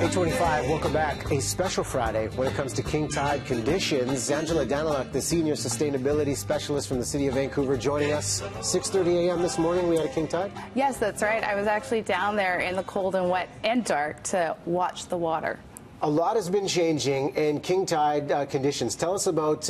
8:25, welcome back. A special Friday when it comes to king tide conditions. Angela Daniluk, the senior sustainability specialist from the city of Vancouver, joining us. 6:30 a.m. this morning, we had a king tide? Yes, that's right. I was actually down there in the cold and wet and dark to watch the water. A lot has been changing in king tide conditions. Tell us about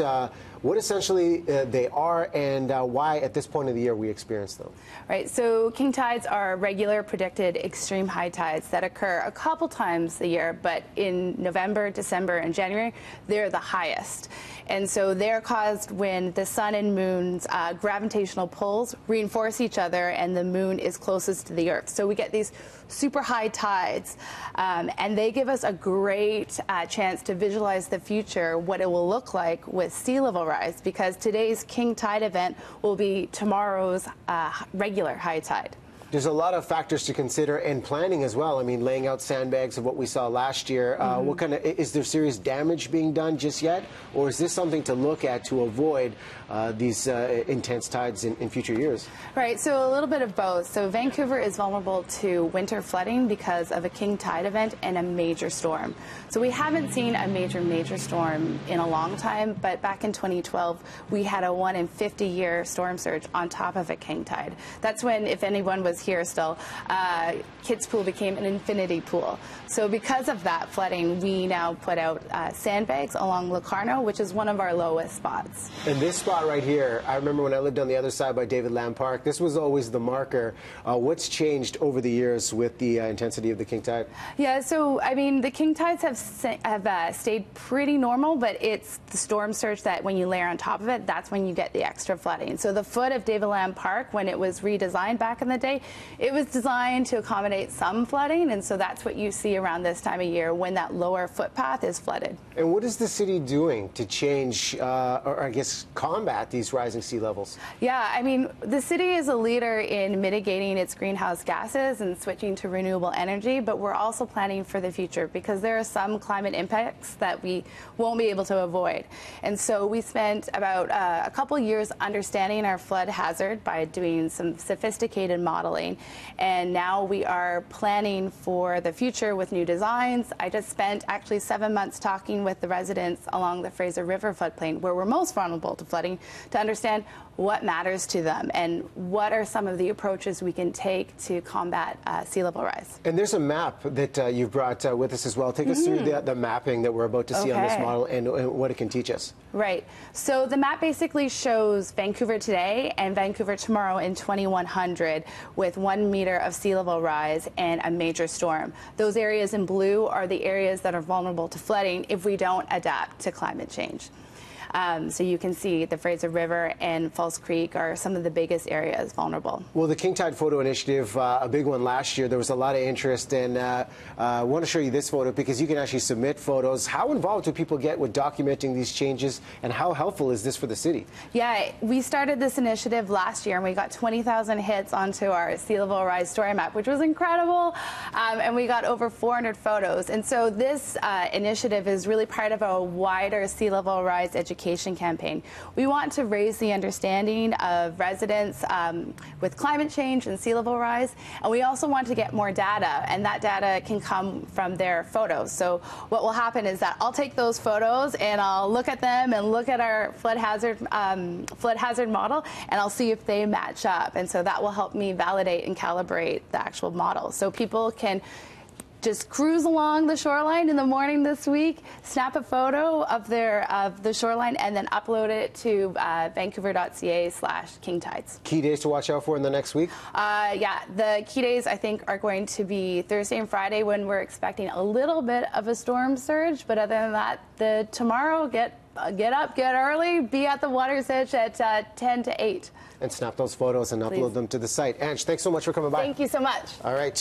what essentially they are and why at this point of the year we experience them. Right, so king tides are regular predicted extreme high tides that occur a couple times a year, but in November, December, and January, they're the highest. And so they're caused when the sun and moon's gravitational pulls reinforce each other and the moon is closest to the earth. So we get these super high tides, and they give us a great chance to visualize the future, what it will look like with sea level rise, because today's king tide event will be tomorrow's regular high tide. There's a lot of factors to consider and planning as well. I mean, laying out sandbags of what we saw last year. What kind of, is there serious damage being done just yet? Or is this something to look at to avoid these intense tides in future years? Right, so a little bit of both. So Vancouver is vulnerable to winter flooding because of a king tide event and a major storm. So we haven't seen a major storm in a long time, but back in 2012, we had a 1 in 50-year storm surge on top of a king tide. That's when, if anyone was here still, Kids Pool became an infinity pool. So because of that flooding, we now put out sandbags along Locarno, which is one of our lowest spots. And this spot right here, I remember when I lived on the other side by David Lamb Park, this was always the marker. What's changed over the years with the intensity of the king tide? Yeah, so I mean, the king tides have stayed pretty normal, but it's the storm surge that when you layer on top of it, that's when you get the extra flooding. So the foot of David Lamb Park, when it was redesigned back in the day, it was designed to accommodate some flooding, and so that's what you see around this time of year when that lower footpath is flooded. And what is the city doing to change, or I guess combat these rising sea levels? Yeah, I mean, the city is a leader in mitigating its greenhouse gases and switching to renewable energy, but we're also planning for the future because there are some climate impacts that we won't be able to avoid. And so we spent about a couple years understanding our flood hazard by doing some sophisticated modeling, and now we are planning for the future with new designs. I just spent actually 7 months talking with the residents along the Fraser River floodplain, where we're most vulnerable to flooding, to understand what matters to them and what are some of the approaches we can take to combat sea level rise. And there's a map that you've brought with us as well. Take us through the mapping that we're about to see on this model and what it can teach us. Right. So the map basically shows Vancouver today and Vancouver tomorrow in 2100 with 1 meter of sea level rise and a major storm. Those areas in blue are the areas that are vulnerable to flooding if we don't adapt to climate change. So you can see the Fraser River and False Creek are some of the biggest areas vulnerable. Well, the King Tide Photo Initiative, a big one last year, there was a lot of interest, and I want to show you this photo because you can actually submit photos. How involved do people get with documenting these changes, and how helpful is this for the city? Yeah, we started this initiative last year, and we got 20,000 hits onto our sea level rise story map, which was incredible, and we got over 400 photos. And so this initiative is really part of a wider sea level rise education campaign. We want to raise the understanding of residents with climate change and sea level rise, and we also want to get more data, and that data can come from their photos. So what will happen is that I'll take those photos and I'll look at them and look at our flood hazard model, and I'll see if they match up, and so that will help me validate and calibrate the actual model. So people can just cruise along the shoreline in the morning this week, snap a photo of the shoreline, and then upload it to vancouver.ca/kingtides. Key days to watch out for in the next week? Yeah, the key days I think are going to be Thursday and Friday, when we're expecting a little bit of a storm surge. But other than that, tomorrow, get up, get early, be at the water's edge at 10 to 8. And snap those photos and upload them to the site. Ange, thanks so much for coming by. Thank you so much. All right.